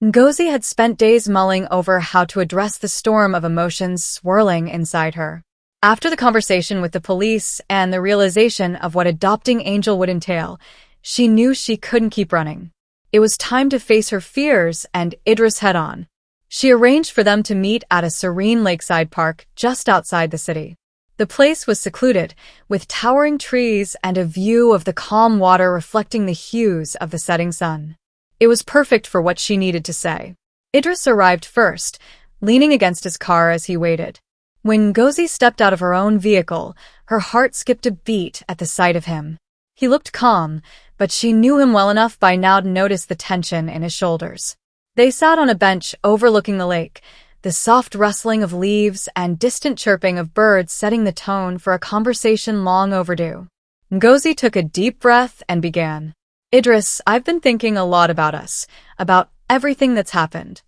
Ngozi had spent days mulling over how to address the storm of emotions swirling inside her. After the conversation with the police and the realization of what adopting Angel would entail, she knew she couldn't keep running. It was time to face her fears and Idris head-on. She arranged for them to meet at a serene lakeside park just outside the city. The place was secluded, with towering trees and a view of the calm water reflecting the hues of the setting sun. It was perfect for what she needed to say. Idris arrived first, leaning against his car as he waited. When Ngozi stepped out of her own vehicle, her heart skipped a beat at the sight of him. He looked calm, but she knew him well enough by now to notice the tension in his shoulders. They sat on a bench overlooking the lake, the soft rustling of leaves and distant chirping of birds setting the tone for a conversation long overdue. Ngozi took a deep breath and began. "Idris, I've been thinking a lot about us, about everything that's happened."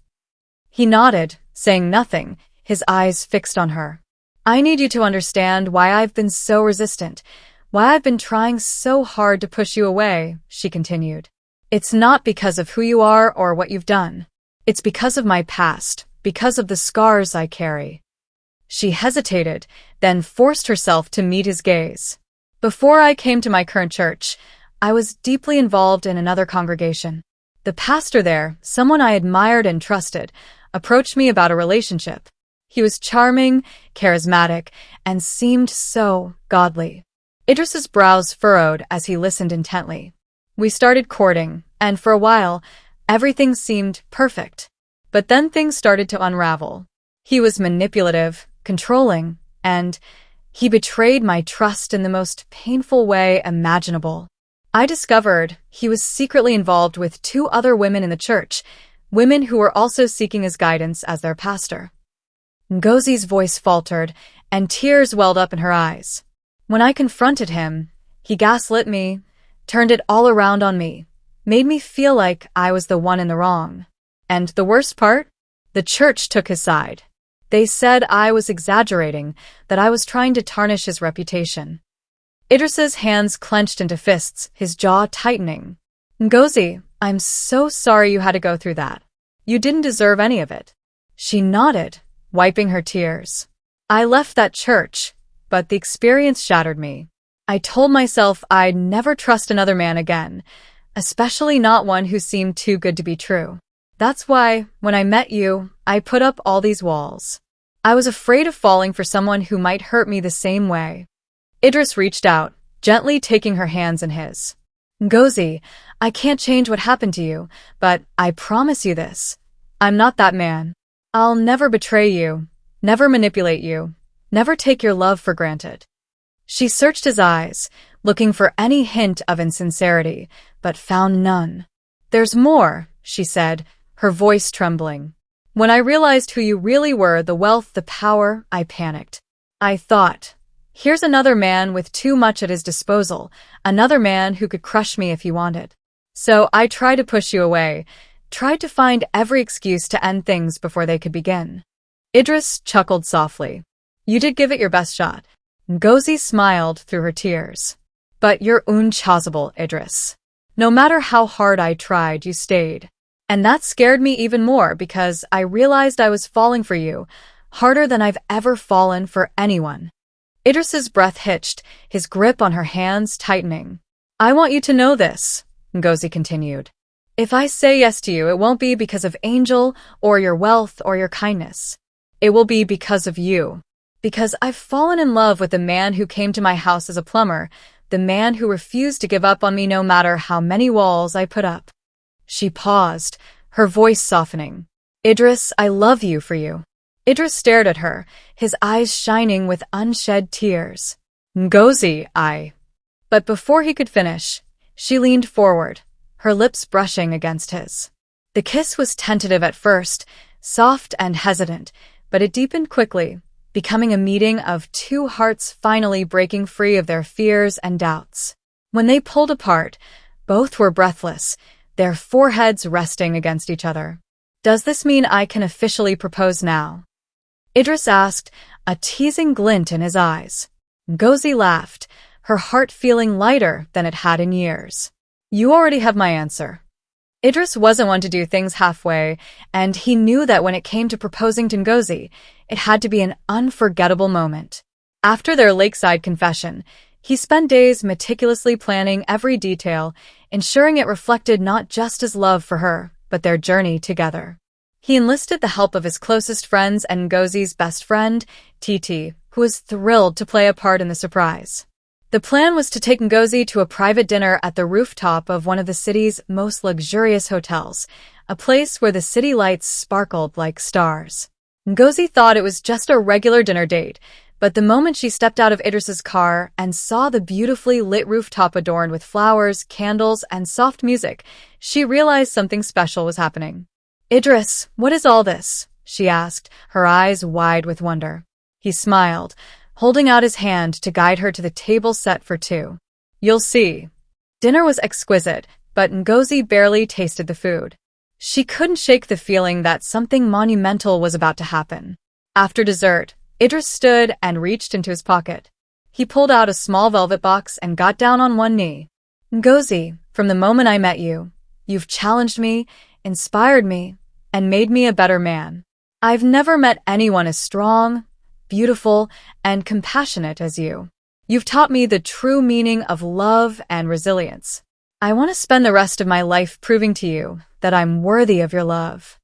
He nodded, saying nothing, his eyes fixed on her. "I need you to understand why I've been so resistant, why I've been trying so hard to push you away," she continued. "It's not because of who you are or what you've done. It's because of my past, because of the scars I carry." She hesitated, then forced herself to meet his gaze. "Before I came to my current church, I was deeply involved in another congregation. The pastor there, someone I admired and trusted, approached me about a relationship. He was charming, charismatic, and seemed so godly." Idris's brows furrowed as he listened intently. "We started courting, and for a while, everything seemed perfect. But then things started to unravel. He was manipulative, controlling, and he betrayed my trust in the most painful way imaginable. I discovered he was secretly involved with 2 other women in the church, women who were also seeking his guidance as their pastor." Ngozi's voice faltered, and tears welled up in her eyes. "When I confronted him, he gaslit me, turned it all around on me, made me feel like I was the one in the wrong. And the worst part? The church took his side. They said I was exaggerating, that I was trying to tarnish his reputation." Idris's hands clenched into fists, his jaw tightening. "Ngozi, I'm so sorry you had to go through that. You didn't deserve any of it." She nodded, wiping her tears. "I left that church, but the experience shattered me. I told myself I'd never trust another man again, especially not one who seemed too good to be true. That's why, when I met you, I put up all these walls. I was afraid of falling for someone who might hurt me the same way." Idris reached out, gently taking her hands in his. "Ngozi, I can't change what happened to you, but I promise you this. I'm not that man. I'll never betray you, never manipulate you, never take your love for granted." She searched his eyes, looking for any hint of insincerity, but found none. "There's more," she said, her voice trembling. "When I realized who you really were, the wealth, the power, I panicked. I thought, here's another man with too much at his disposal, another man who could crush me if he wanted. So I tried to push you away, tried to find every excuse to end things before they could begin." Idris chuckled softly. "You did give it your best shot." Ngozi smiled through her tears. "But you're unchazable, Idris. No matter how hard I tried, you stayed. And that scared me even more because I realized I was falling for you, harder than I've ever fallen for anyone." Idris's breath hitched, his grip on her hands tightening. "I want you to know this," Ngozi continued. "If I say yes to you, it won't be because of Angel or your wealth or your kindness. It will be because of you. Because I've fallen in love with the man who came to my house as a plumber, the man who refused to give up on me no matter how many walls I put up." She paused, her voice softening. "Idris, I love you for you." Idris stared at her, his eyes shining with unshed tears. "Ngozi, I—" But before he could finish, she leaned forward, her lips brushing against his. The kiss was tentative at first, soft and hesitant, but it deepened quickly, becoming a meeting of 2 hearts finally breaking free of their fears and doubts. When they pulled apart, both were breathless, their foreheads resting against each other. "Does this mean I can officially propose now?" Idris asked, a teasing glint in his eyes. Ngozi laughed, her heart feeling lighter than it had in years. "You already have my answer." Idris wasn't one to do things halfway, and he knew that when it came to proposing to Ngozi, it had to be an unforgettable moment. After their lakeside confession, he spent days meticulously planning every detail, ensuring it reflected not just his love for her, but their journey together. He enlisted the help of his closest friends and Ngozi's best friend, Titi, who was thrilled to play a part in the surprise. The plan was to take Ngozi to a private dinner at the rooftop of one of the city's most luxurious hotels, a place where the city lights sparkled like stars. Ngozi thought it was just a regular dinner date, but the moment she stepped out of Idris's car and saw the beautifully lit rooftop adorned with flowers, candles, and soft music, she realized something special was happening. "Idris, what is all this?" she asked, her eyes wide with wonder. He smiled, holding out his hand to guide her to the table set for two. "You'll see." Dinner was exquisite, but Ngozi barely tasted the food. She couldn't shake the feeling that something monumental was about to happen. After dessert, Idris stood and reached into his pocket. He pulled out a small velvet box and got down on one knee. "Ngozi, from the moment I met you, you've challenged me, inspired me, and made me a better man. I've never met anyone as strong, beautiful, and compassionate as you. You've taught me the true meaning of love and resilience. I want to spend the rest of my life proving to you that I'm worthy of your love."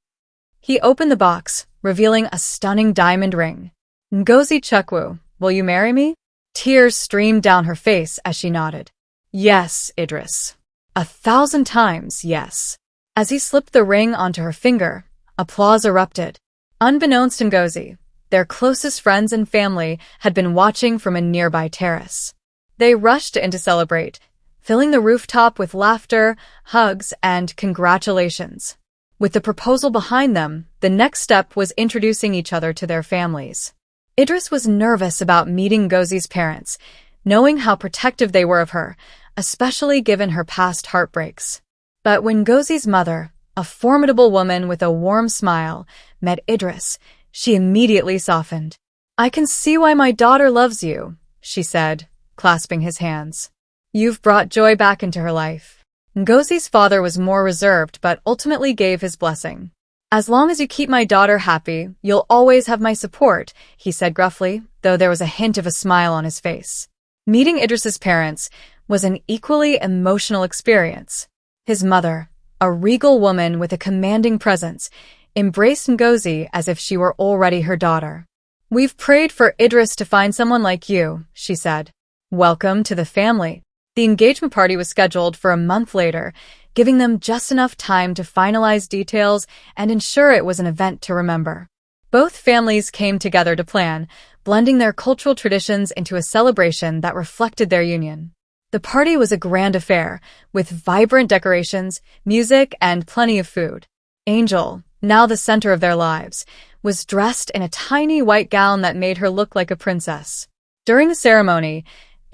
He opened the box, revealing a stunning diamond ring. "Ngozi Chukwu, will you marry me?" Tears streamed down her face as she nodded. "Yes, Idris. 1,000 times yes." As he slipped the ring onto her finger, applause erupted. Unbeknownst to Ngozi, their closest friends and family had been watching from a nearby terrace. They rushed in to celebrate, filling the rooftop with laughter, hugs, and congratulations. With the proposal behind them, the next step was introducing each other to their families. Idris was nervous about meeting Ngozi's parents, knowing how protective they were of her, especially given her past heartbreaks. But when Ngozi's mother, a formidable woman with a warm smile, met Idris, she immediately softened. "I can see why my daughter loves you," she said, clasping his hands. "You've brought joy back into her life." Ngozi's father was more reserved but ultimately gave his blessing. "As long as you keep my daughter happy, you'll always have my support," he said gruffly, though there was a hint of a smile on his face. Meeting Idris's parents was an equally emotional experience. His mother, a regal woman with a commanding presence, embraced Ngozi as if she were already her daughter. "We've prayed for Idris to find someone like you," she said. "Welcome to the family." The engagement party was scheduled for a month later, giving them just enough time to finalize details and ensure it was an event to remember. Both families came together to plan, blending their cultural traditions into a celebration that reflected their union. The party was a grand affair, with vibrant decorations, music, and plenty of food. Angel, now the center of their lives, was dressed in a tiny white gown that made her look like a princess. During the ceremony,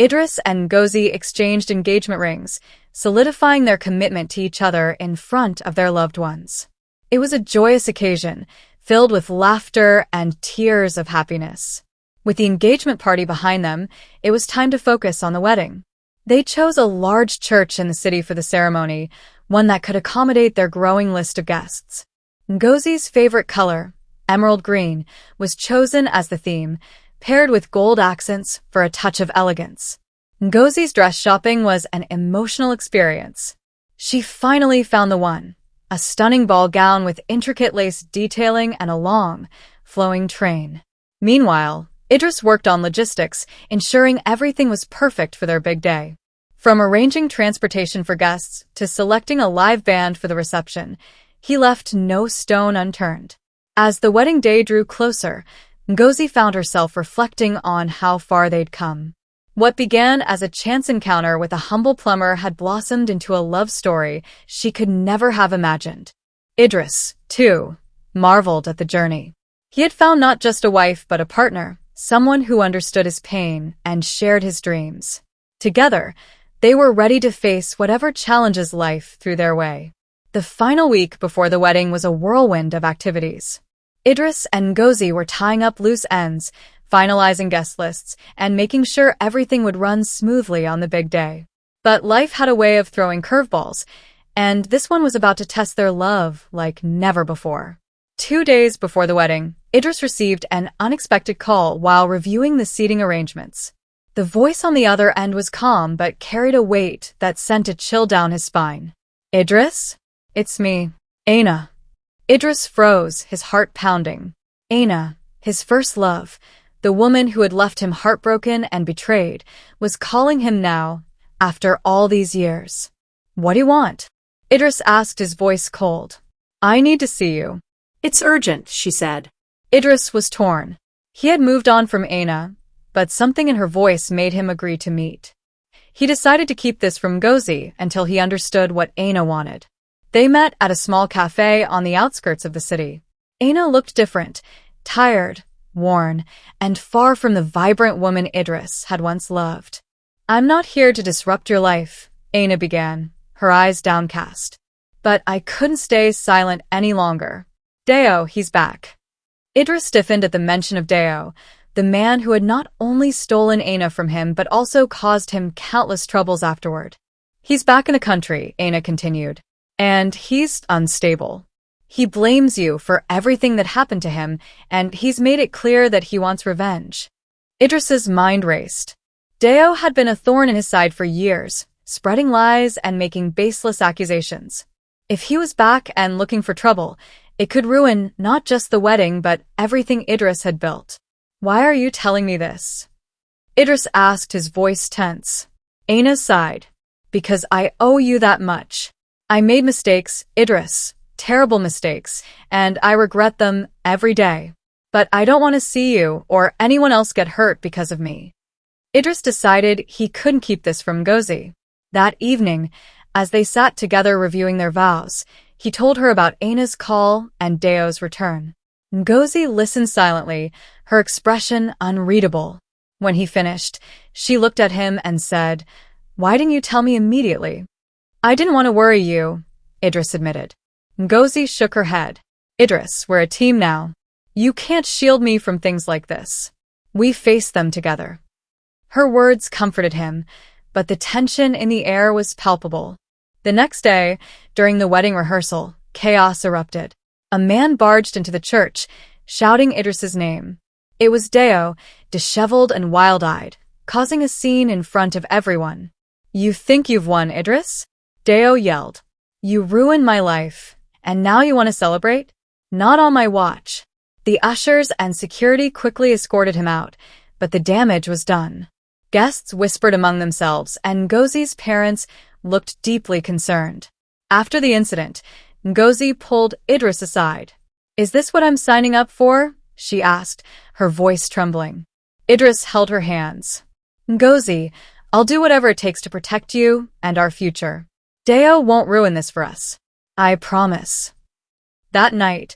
Idris and Ngozi exchanged engagement rings, solidifying their commitment to each other in front of their loved ones. It was a joyous occasion, filled with laughter and tears of happiness. With the engagement party behind them, it was time to focus on the wedding. They chose a large church in the city for the ceremony, one that could accommodate their growing list of guests. Ngozi's favorite color, emerald green, was chosen as the theme, paired with gold accents for a touch of elegance. Ngozi's dress shopping was an emotional experience. She finally found the one, a stunning ball gown with intricate lace detailing and a long, flowing train. Meanwhile, Idris worked on logistics, ensuring everything was perfect for their big day. From arranging transportation for guests to selecting a live band for the reception, he left no stone unturned. As the wedding day drew closer, Ngozi found herself reflecting on how far they'd come. What began as a chance encounter with a humble plumber had blossomed into a love story she could never have imagined. Idris, too, marveled at the journey. He had found not just a wife but a partner, someone who understood his pain and shared his dreams. Together, they were ready to face whatever challenges life threw their way. The final week before the wedding was a whirlwind of activities. Idris and Ngozi were tying up loose ends, finalizing guest lists, and making sure everything would run smoothly on the big day. But life had a way of throwing curveballs, and this one was about to test their love like never before. 2 days before the wedding, Idris received an unexpected call while reviewing the seating arrangements. The voice on the other end was calm but carried a weight that sent a chill down his spine. "Idris? It's me, Aina." Idris froze, his heart pounding. Aina, his first love, the woman who had left him heartbroken and betrayed, was calling him now, after all these years. "What do you want?" Idris asked, his voice cold. "I need to see you." "It's urgent," she said. Idris was torn. He had moved on from Aina, but something in her voice made him agree to meet. He decided to keep this from Ngozi until he understood what Aina wanted. They met at a small cafe on the outskirts of the city. Aina looked different, tired, worn, and far from the vibrant woman Idris had once loved. "I'm not here to disrupt your life," Aina began, her eyes downcast. "But I couldn't stay silent any longer. Deo, he's back." Idris stiffened at the mention of Deo, the man who had not only stolen Aina from him but also caused him countless troubles afterward. "He's back in the country," Aina continued, "and he's unstable. He blames you for everything that happened to him, and he's made it clear that he wants revenge." Idris's mind raced. Deo had been a thorn in his side for years, spreading lies and making baseless accusations. If he was back and looking for trouble, it could ruin not just the wedding but everything Idris had built. "Why are you telling me this?" Idris asked, his voice tense. Aina sighed. "Because I owe you that much. I made mistakes, Idris, terrible mistakes, and I regret them every day. But I don't want to see you or anyone else get hurt because of me." Idris decided he couldn't keep this from Ngozi. That evening, as they sat together reviewing their vows, he told her about Aina's call and Deo's return. Ngozi listened silently, her expression unreadable. When he finished, she looked at him and said, "Why didn't you tell me immediately?" "I didn't want to worry you," Idris admitted. Ngozi shook her head. "Idris, we're a team now. You can't shield me from things like this. We face them together." Her words comforted him, but the tension in the air was palpable. The next day, during the wedding rehearsal, chaos erupted. A man barged into the church, shouting Idris's name. It was Deo, disheveled and wild-eyed, causing a scene in front of everyone. "You think you've won, Idris?" Deo yelled. "You ruined my life, and now you want to celebrate? Not on my watch." The ushers and security quickly escorted him out, but the damage was done. Guests whispered among themselves, and Ngozi's parents looked deeply concerned. After the incident, Ngozi pulled Idris aside. "Is this what I'm signing up for?" she asked, her voice trembling. Idris held her hands. "Ngozi, I'll do whatever it takes to protect you and our future. Deo won't ruin this for us. I promise." That night,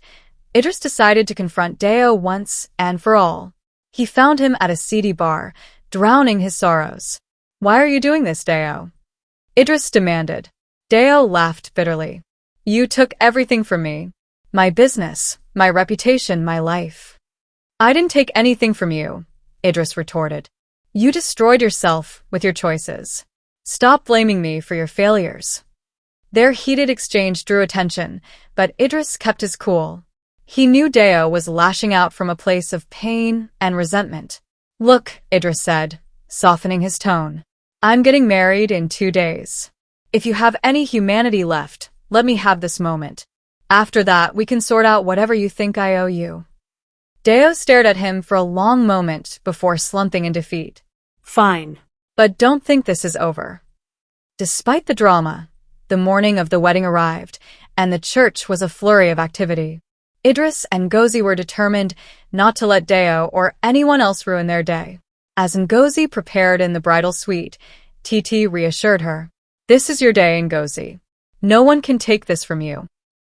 Idris decided to confront Deo once and for all. He found him at a seedy bar, drowning his sorrows. "Why are you doing this, Deo?" Idris demanded. Deo laughed bitterly. "You took everything from me. My business, my reputation, my life." "I didn't take anything from you," Idris retorted. "You destroyed yourself with your choices. Stop blaming me for your failures." Their heated exchange drew attention, but Idris kept his cool. He knew Deo was lashing out from a place of pain and resentment. "Look," Idris said, softening his tone. "I'm getting married in 2 days. If you have any humanity left, let me have this moment. After that, we can sort out whatever you think I owe you." Deo stared at him for a long moment before slumping in defeat. "Fine. But don't think this is over." Despite the drama, the morning of the wedding arrived, and the church was a flurry of activity. Idris and Ngozi were determined not to let Deo or anyone else ruin their day. As Ngozi prepared in the bridal suite, Titi reassured her. "This is your day, Ngozi. No one can take this from you."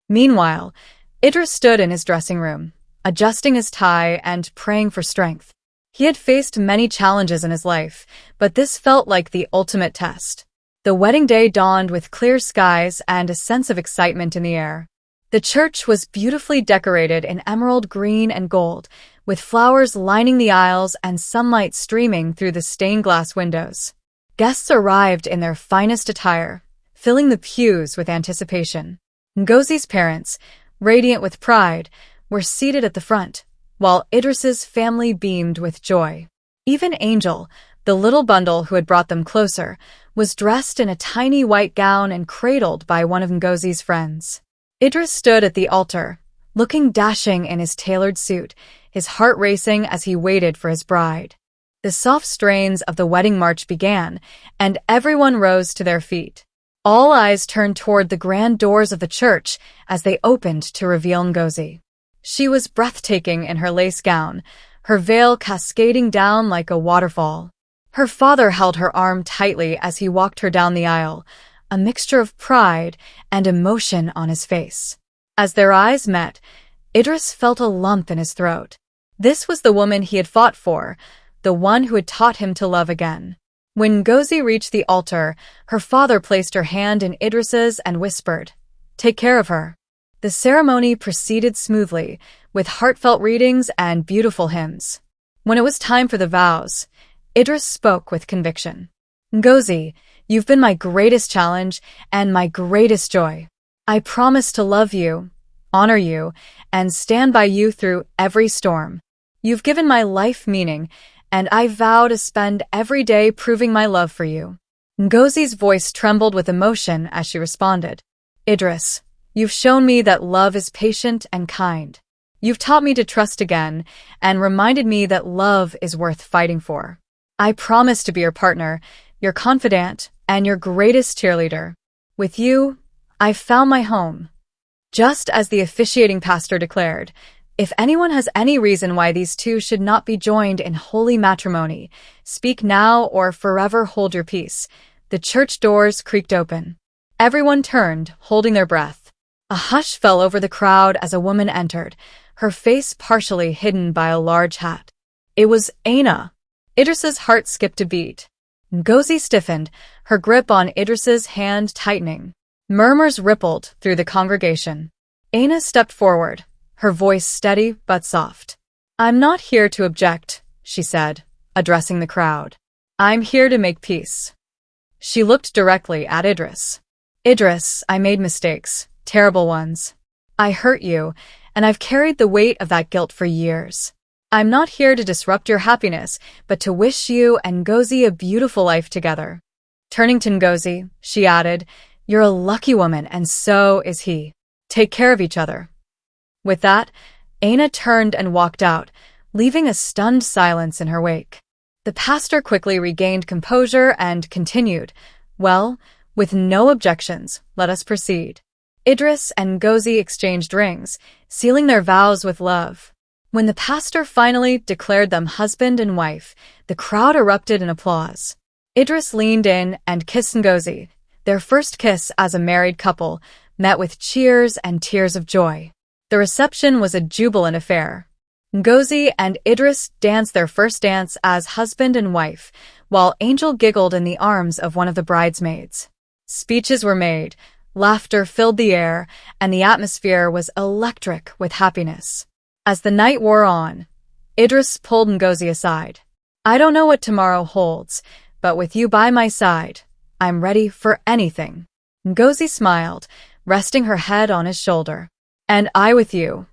Meanwhile, Idris stood in his dressing room, adjusting his tie and praying for strength. He had faced many challenges in his life, but this felt like the ultimate test. The wedding day dawned with clear skies and a sense of excitement in the air. The church was beautifully decorated in emerald green and gold, with flowers lining the aisles and sunlight streaming through the stained glass windows. Guests arrived in their finest attire, filling the pews with anticipation. Ngozi's parents, radiant with pride, were seated at the front, while Idris's family beamed with joy. Even Angel, the little bundle who had brought them closer, was dressed in a tiny white gown and cradled by one of Ngozi's friends. Idris stood at the altar, looking dashing in his tailored suit, his heart racing as he waited for his bride. The soft strains of the wedding march began, and everyone rose to their feet. All eyes turned toward the grand doors of the church as they opened to reveal Ngozi. She was breathtaking in her lace gown, her veil cascading down like a waterfall. Her father held her arm tightly as he walked her down the aisle, a mixture of pride and emotion on his face. As their eyes met, Idris felt a lump in his throat. This was the woman he had fought for, the one who had taught him to love again. When Ngozi reached the altar, her father placed her hand in Idris's and whispered, "Take care of her." The ceremony proceeded smoothly, with heartfelt readings and beautiful hymns. When it was time for the vows, Idris spoke with conviction. "Ngozi, you've been my greatest challenge and my greatest joy. I promise to love you, honor you, and stand by you through every storm. You've given my life meaning, and I vow to spend every day proving my love for you." Ngozi's voice trembled with emotion as she responded, "Idris, you've shown me that love is patient and kind. You've taught me to trust again and reminded me that love is worth fighting for. I promise to be your partner, your confidant, and your greatest cheerleader. With you, I've found my home." Just as the officiating pastor declared, "If anyone has any reason why these two should not be joined in holy matrimony, speak now or forever hold your peace," the church doors creaked open. Everyone turned, holding their breath. A hush fell over the crowd as a woman entered, her face partially hidden by a large hat. It was Aina. Idris's heart skipped a beat. Ngozi stiffened, her grip on Idris's hand tightening. Murmurs rippled through the congregation. Aina stepped forward, her voice steady but soft. "I'm not here to object," she said, addressing the crowd. "I'm here to make peace." She looked directly at Idris. "Idris, I made mistakes, terrible ones. I hurt you, and I've carried the weight of that guilt for years. I'm not here to disrupt your happiness, but to wish you and Ngozi a beautiful life together." Turning to Ngozi, she added, "You're a lucky woman, and so is he. Take care of each other." With that, Aina turned and walked out, leaving a stunned silence in her wake. The pastor quickly regained composure and continued, "Well, with no objections, let us proceed." Idris and Ngozi exchanged rings, sealing their vows with love. When the pastor finally declared them husband and wife, the crowd erupted in applause. Idris leaned in and kissed Ngozi. Their first kiss as a married couple, met with cheers and tears of joy. The reception was a jubilant affair. Ngozi and Idris danced their first dance as husband and wife, while Angel giggled in the arms of one of the bridesmaids. Speeches were made, laughter filled the air, and the atmosphere was electric with happiness. As the night wore on, Idris pulled Ngozi aside. "I don't know what tomorrow holds, but with you by my side, I'm ready for anything." Ngozi smiled, resting her head on his shoulder. "And I with you,"